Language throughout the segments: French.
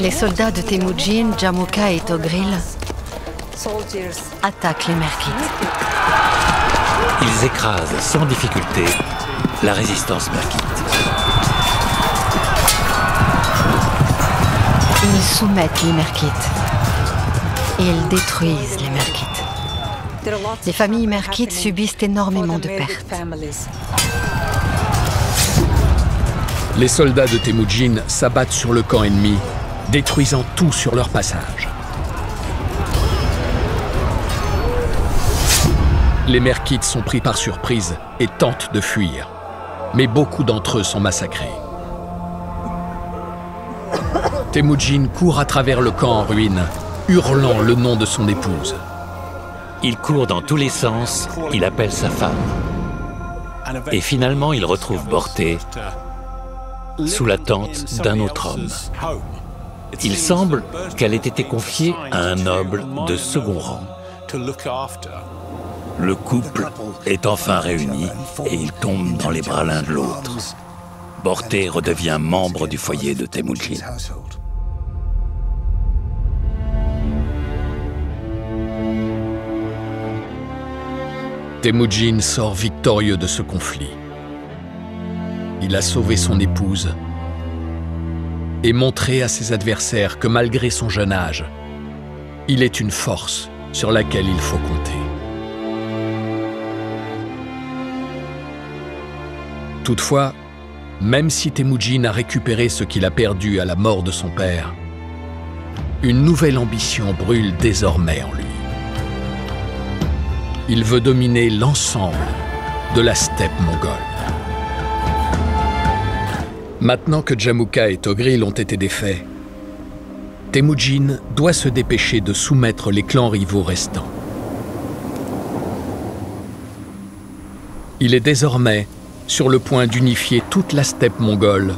Les soldats de Temujin, Jamukha et Togril attaquent les Merkites. Ils écrasent sans difficulté la résistance merkite. Ils soumettent les Merkites et ils détruisent les Merkites. Les familles merkites subissent énormément de pertes. Les soldats de Temujin s'abattent sur le camp ennemi, détruisant tout sur leur passage. Les Merkites sont pris par surprise et tentent de fuir, mais beaucoup d'entre eux sont massacrés. Temujin court à travers le camp en ruine, hurlant le nom de son épouse. Il court dans tous les sens, il appelle sa femme. Et finalement, il retrouve Borté sous la tente d'un autre homme. Il semble qu'elle ait été confiée à un noble de second rang. Le couple est enfin réuni et ils tombent dans les bras l'un de l'autre. Borté redevient membre du foyer de Temujin. Temujin sort victorieux de ce conflit. Il a sauvé son épouse et montré à ses adversaires que malgré son jeune âge, il est une force sur laquelle il faut compter. Toutefois, même si Temujin a récupéré ce qu'il a perdu à la mort de son père, une nouvelle ambition brûle désormais en lui. Il veut dominer l'ensemble de la steppe mongole. Maintenant que Jamukha et Togril ont été défaits, Temujin doit se dépêcher de soumettre les clans rivaux restants. Il est désormais sur le point d'unifier toute la steppe mongole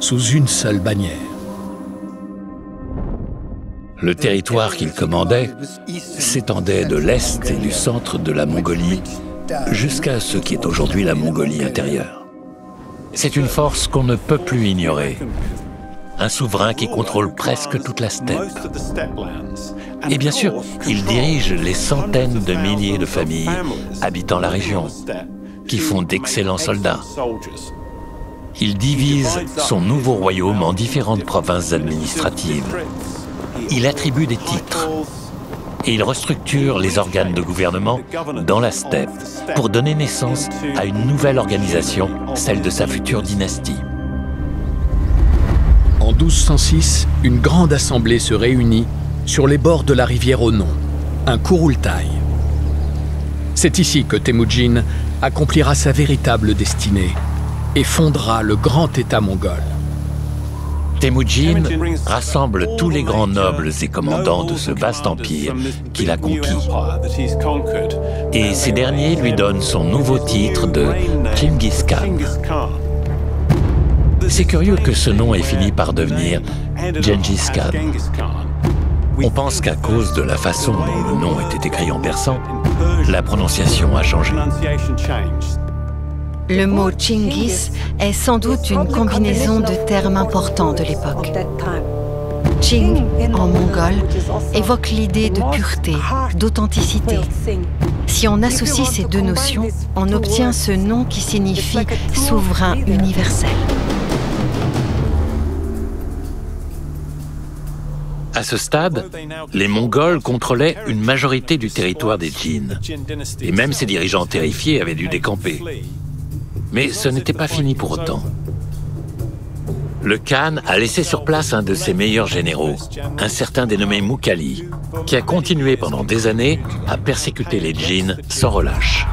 sous une seule bannière. Le territoire qu'il commandait s'étendait de l'est et du centre de la Mongolie jusqu'à ce qui est aujourd'hui la Mongolie intérieure. C'est une force qu'on ne peut plus ignorer. Un souverain qui contrôle presque toute la steppe. Et bien sûr, il dirige les centaines de milliers de familles habitant la région, qui font d'excellents soldats. Il divise son nouveau royaume en différentes provinces administratives. Il attribue des titres et il restructure les organes de gouvernement dans la steppe pour donner naissance à une nouvelle organisation, celle de sa future dynastie. En 1206, une grande assemblée se réunit sur les bords de la rivière Onon, un Kurultai. C'est ici que Temujin accomplira sa véritable destinée et fondera le grand État mongol. Temujin rassemble tous les grands nobles et commandants de ce vaste empire qu'il a conquis. Et ces derniers lui donnent son nouveau titre de Genghis Khan. C'est curieux que ce nom ait fini par devenir Genghis Khan. On pense qu'à cause de la façon dont le nom était écrit en persan, la prononciation a changé. Le mot Chinggis est sans doute une combinaison de termes importants de l'époque. Ching, en mongol, évoque l'idée de pureté, d'authenticité. Si on associe ces deux notions, on obtient ce nom qui signifie souverain universel. À ce stade, les Mongols contrôlaient une majorité du territoire des Jin. Et même ses dirigeants terrifiés avaient dû décamper. Mais ce n'était pas fini pour autant. Le Khan a laissé sur place un de ses meilleurs généraux, un certain dénommé Mukhali, qui a continué pendant des années à persécuter les Jin sans relâche.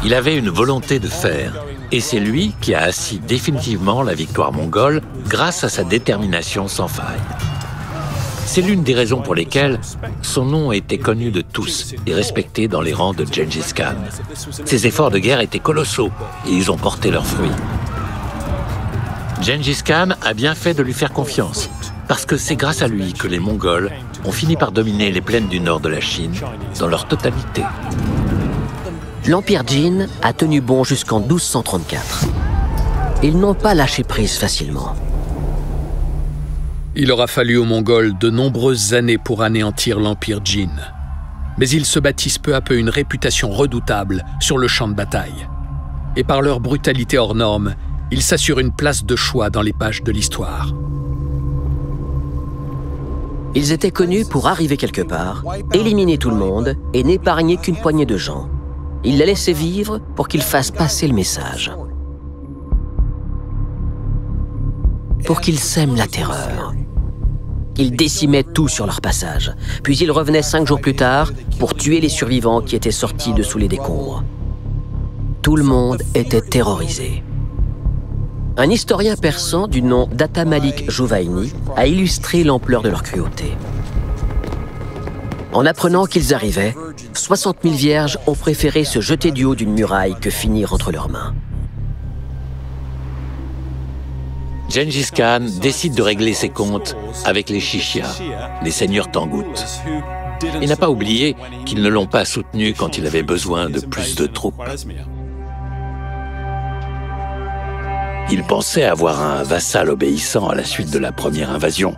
Il avait une volonté de fer, et c'est lui qui a assis définitivement la victoire mongole grâce à sa détermination sans faille. C'est l'une des raisons pour lesquelles son nom était connu de tous et respecté dans les rangs de Genghis Khan. Ses efforts de guerre étaient colossaux et ils ont porté leurs fruits. Genghis Khan a bien fait de lui faire confiance, parce que c'est grâce à lui que les Mongols ont fini par dominer les plaines du nord de la Chine dans leur totalité. L'Empire Jin a tenu bon jusqu'en 1234. Ils n'ont pas lâché prise facilement. Il aura fallu aux Mongols de nombreuses années pour anéantir l'Empire Jin. Mais ils se bâtissent peu à peu une réputation redoutable sur le champ de bataille. Et par leur brutalité hors norme, ils s'assurent une place de choix dans les pages de l'histoire. Ils étaient connus pour arriver quelque part, éliminer tout le monde et n'épargner qu'une poignée de gens. Ils les laissaient vivre pour qu'ils fassent passer le message. Pour qu'ils sèment la terreur. Ils décimaient tout sur leur passage, puis ils revenaient 5 jours plus tard pour tuer les survivants qui étaient sortis de sous les décombres. Tout le monde était terrorisé. Un historien persan du nom d'Atamalik Jouvaini a illustré l'ampleur de leur cruauté. En apprenant qu'ils arrivaient, 60 000 vierges ont préféré se jeter du haut d'une muraille que finir entre leurs mains. Gengis Khan décide de régler ses comptes avec les Shishya, les seigneurs Tangut. Il n'a pas oublié qu'ils ne l'ont pas soutenu quand il avait besoin de plus de troupes. Il pensait avoir un vassal obéissant à la suite de la première invasion.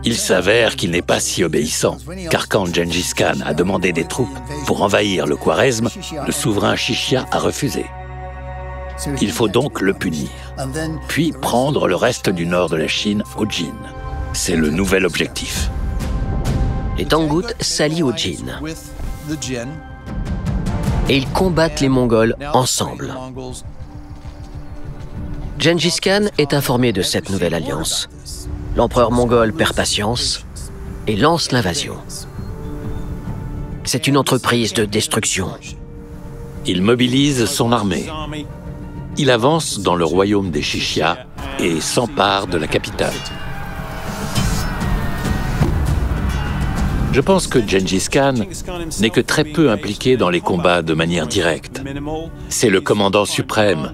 Il s'avère qu'il n'est pas si obéissant, car quand Gengis Khan a demandé des troupes pour envahir le Khwarezm, le souverain Shishya a refusé. Il faut donc le punir, puis prendre le reste du nord de la Chine au Jin. C'est le nouvel objectif. Les Tangut s'allient aux Jin. Et ils combattent les Mongols ensemble. Gengis Khan est informé de cette nouvelle alliance. L'empereur mongol perd patience et lance l'invasion. C'est une entreprise de destruction. Il mobilise son armée. Il avance dans le royaume des Shishya et s'empare de la capitale. Je pense que Gengis Khan n'est que très peu impliqué dans les combats de manière directe. C'est le commandant suprême.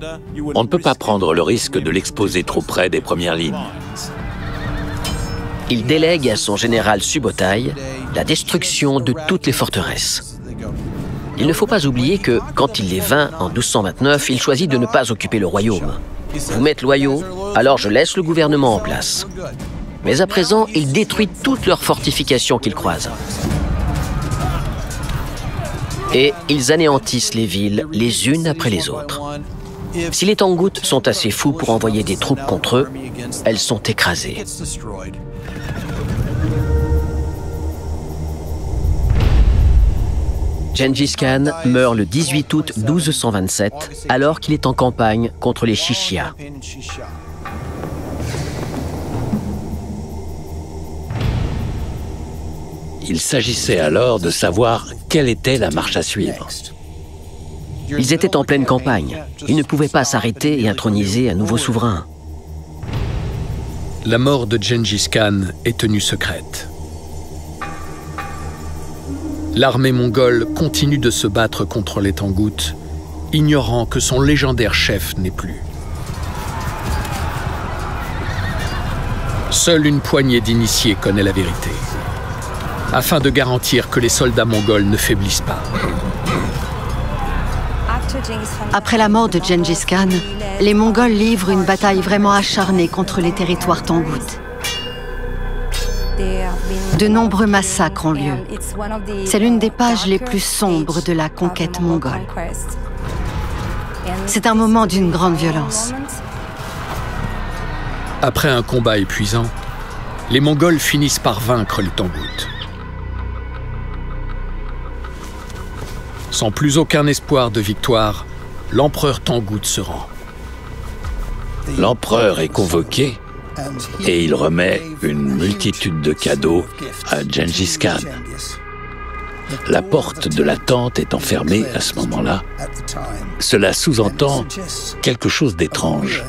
On ne peut pas prendre le risque de l'exposer trop près des premières lignes. Il délègue à son général Subotai la destruction de toutes les forteresses. Il ne faut pas oublier que, quand il les vainc en 1229, il choisit de ne pas occuper le royaume. Vous m'êtes loyaux, alors je laisse le gouvernement en place. Mais à présent, il détruit toutes leurs fortifications qu'il croise. Et ils anéantissent les villes les unes après les autres. Si les Tangut sont assez fous pour envoyer des troupes contre eux, elles sont écrasées. Gengis Khan meurt le 18 août 1227, alors qu'il est en campagne contre les Shishya. Il s'agissait alors de savoir quelle était la marche à suivre. Ils étaient en pleine campagne. Ils ne pouvaient pas s'arrêter et introniser un nouveau souverain. La mort de Gengis Khan est tenue secrète. L'armée mongole continue de se battre contre les Tangut, ignorant que son légendaire chef n'est plus. Seule une poignée d'initiés connaît la vérité, afin de garantir que les soldats mongols ne faiblissent pas. Après la mort de Gengis Khan, les Mongols livrent une bataille vraiment acharnée contre les territoires Tangut. De nombreux massacres ont lieu. C'est l'une des pages les plus sombres de la conquête mongole. C'est un moment d'une grande violence. Après un combat épuisant, les Mongols finissent par vaincre les Tangut. Sans plus aucun espoir de victoire, l'empereur Tangut se rend. L'empereur est convoqué et il remet une multitude de cadeaux à Gengis Khan. La porte de la tente étant fermée à ce moment-là, cela sous-entend quelque chose d'étrange.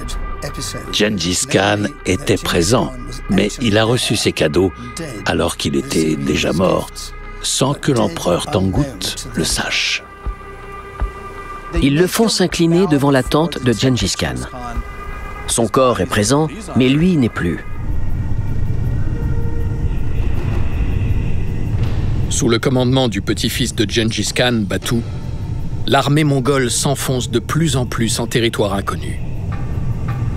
Gengis Khan était présent, mais il a reçu ses cadeaux alors qu'il était déjà mort, sans que l'empereur Tangut le sache. Ils le font s'incliner devant la tente de Gengis Khan. Son corps est présent, mais lui n'est plus. Sous le commandement du petit-fils de Gengis Khan, Batu, l'armée mongole s'enfonce de plus en plus en territoire inconnu.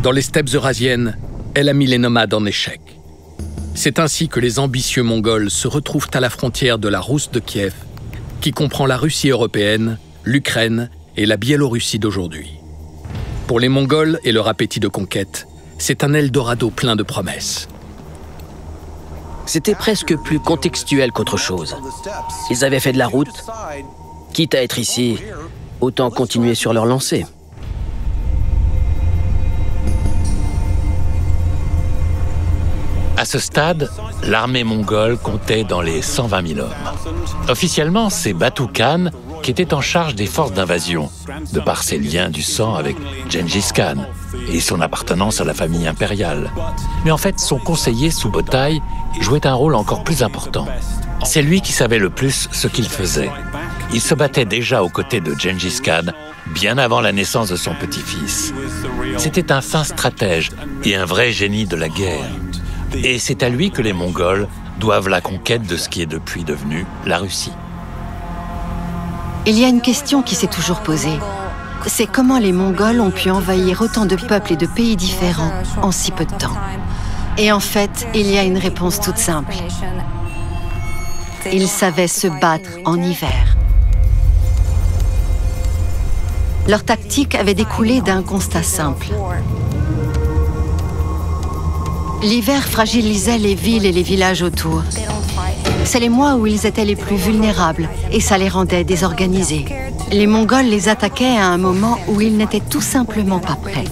Dans les steppes eurasiennes, elle a mis les nomades en échec. C'est ainsi que les ambitieux Mongols se retrouvent à la frontière de la Rousse de Kiev, qui comprend la Russie européenne, l'Ukraine et la Biélorussie d'aujourd'hui. Pour les Mongols et leur appétit de conquête, c'est un Eldorado plein de promesses. C'était presque plus contextuel qu'autre chose. Ils avaient fait de la route. Quitte à être ici, autant continuer sur leur lancée. À ce stade, l'armée mongole comptait dans les 120 000 hommes. Officiellement, c'est Batu Khan qui était en charge des forces d'invasion, de par ses liens du sang avec Gengis Khan et son appartenance à la famille impériale. Mais en fait, son conseiller Subotai jouait un rôle encore plus important. C'est lui qui savait le plus ce qu'il faisait. Il se battait déjà aux côtés de Gengis Khan bien avant la naissance de son petit-fils. C'était un fin stratège et un vrai génie de la guerre. Et c'est à lui que les Mongols doivent la conquête de ce qui est depuis devenu la Russie. Il y a une question qui s'est toujours posée. C'est comment les Mongols ont pu envahir autant de peuples et de pays différents en si peu de temps. Et en fait, il y a une réponse toute simple. Ils savaient se battre en hiver. Leur tactique avait découlé d'un constat simple. L'hiver fragilisait les villes et les villages autour. C'est les mois où ils étaient les plus vulnérables et ça les rendait désorganisés. Les Mongols les attaquaient à un moment où ils n'étaient tout simplement pas prêts.